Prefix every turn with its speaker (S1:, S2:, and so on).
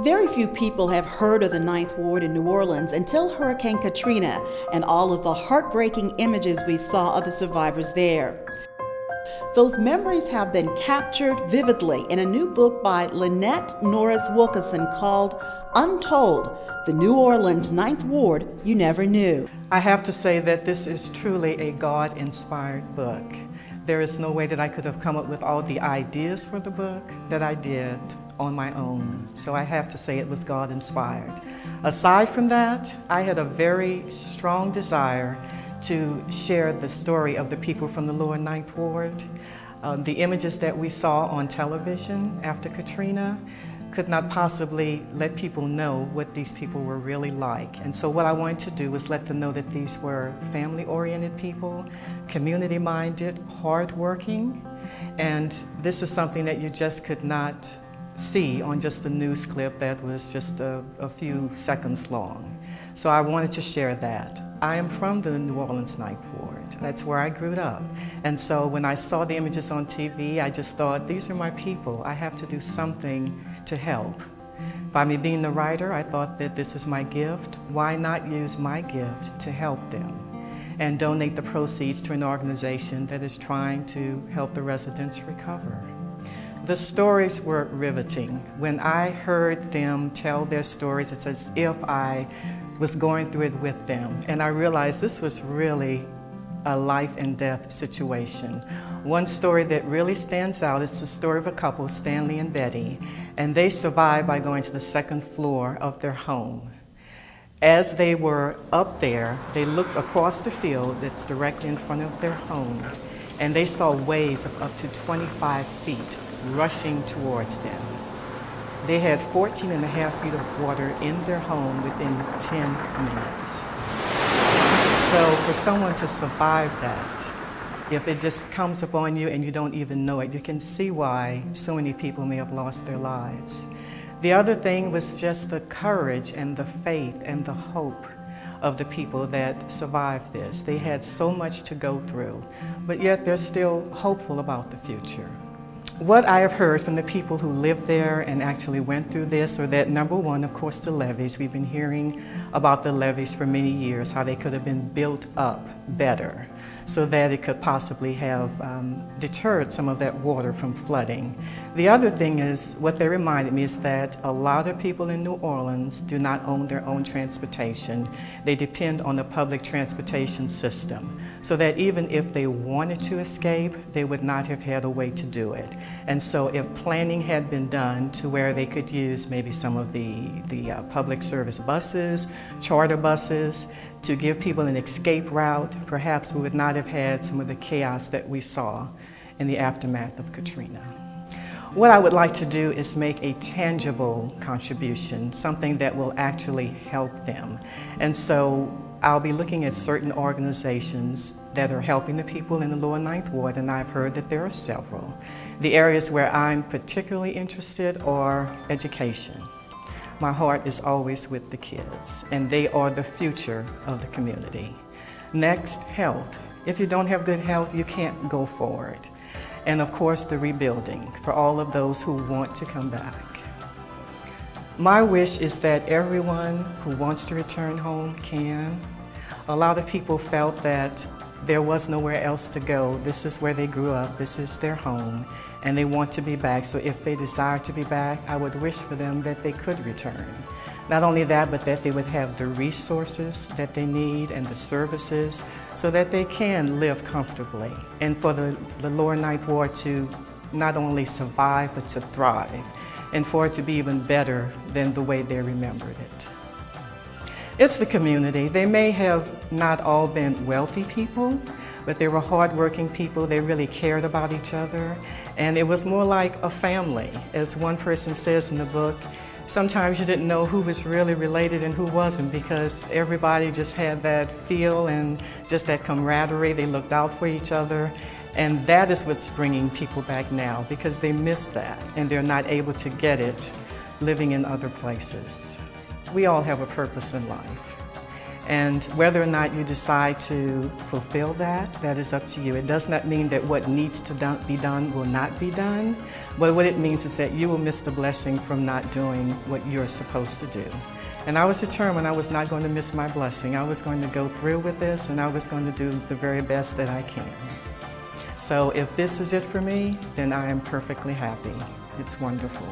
S1: Very few people have heard of the Ninth Ward in New Orleans until Hurricane Katrina and all of the heartbreaking images we saw of the survivors there. Those memories have been captured vividly in a new book by Lynette Wilkinson called UNTOLD, the New Orleans Ninth Ward You Never Knew.
S2: I have to say that this is truly a God-inspired book. There is no way that I could have come up with all the ideas for the book that I did on my own. So I have to say it was God-inspired. Aside from that, I had a very strong desire to share the story of the people from the lower Ninth Ward. The images that we saw on television after Katrina could not possibly let people know what these people were really like. And so what I wanted to do was let them know that these were family-oriented people, community-minded, hardworking, and this is something that you just could not see on just a news clip that was just a few seconds long. So I wanted to share that. I am from the New Orleans Ninth Ward. That's where I grew up. And so when I saw the images on TV, I just thought, these are my people. I have to do something to help. By me being the writer, I thought that this is my gift. Why not use my gift to help them and donate the proceeds to an organization that is trying to help the residents recover? The stories were riveting. When I heard them tell their stories, it's as if I was going through it with them. And I realized this was really a life and death situation. One story that really stands out is the story of a couple, Stanley and Betty, and they survived by going to the second floor of their home. As they were up there, they looked across the field that's directly in front of their home, and they saw waves of up to 25 feet rushing towards them. They had 14.5 feet of water in their home within 10 minutes. So for someone to survive that, if it just comes upon you and you don't even know it, you can see why so many people may have lost their lives. The other thing was just the courage and the faith and the hope of the people that survived this. They had so much to go through, but yet they're still hopeful about the future. What I have heard from the people who lived there and actually went through this are that, number one, of course, the levees. We've been hearing about the levees for many years, how they could have been built up better so that it could possibly have deterred some of that water from flooding. The other thing is, what they reminded me is that a lot of people in New Orleans do not own their own transportation. They depend on the public transportation system, so that even if they wanted to escape, they would not have had a way to do it. And so if planning had been done to where they could use maybe some of the public service buses, charter buses, to give people an escape route, perhaps we would not have had some of the chaos that we saw in the aftermath of Katrina. What I would like to do is make a tangible contribution, something that will actually help them. And so I'll be looking at certain organizations that are helping the people in the lower Ninth Ward, and I've heard that there are several. The areas where I'm particularly interested are education. My heart is always with the kids, and they are the future of the community. Next, health. If you don't have good health, you can't go forward. And of course, the rebuilding for all of those who want to come back. My wish is that everyone who wants to return home can. A lot of people felt that there was nowhere else to go. This is where they grew up, this is their home, and they want to be back. So if they desire to be back, I would wish for them that they could return. Not only that, but that they would have the resources that they need and the services so that they can live comfortably. And for the lower Ninth Ward to not only survive, but to thrive, and for it to be even better than the way they remembered it. It's the community. They may have not all been wealthy people, but they were hardworking people. They really cared about each other, and it was more like a family. As one person says in the book, sometimes you didn't know who was really related and who wasn't, because everybody just had that feel and just that camaraderie. They looked out for each other, and that is what's bringing people back now, because they miss that and they're not able to get it living in other places. We all have a purpose in life, and whether or not you decide to fulfill that, that is up to you. It does not mean that what needs to be done will not be done, But what it means is that you will miss the blessing from not doing what you're supposed to do. And I was determined I was not going to miss my blessing. I was going to go through with this, and I was going to do the very best that I can. So if this is it for me, then I am perfectly happy. It's wonderful.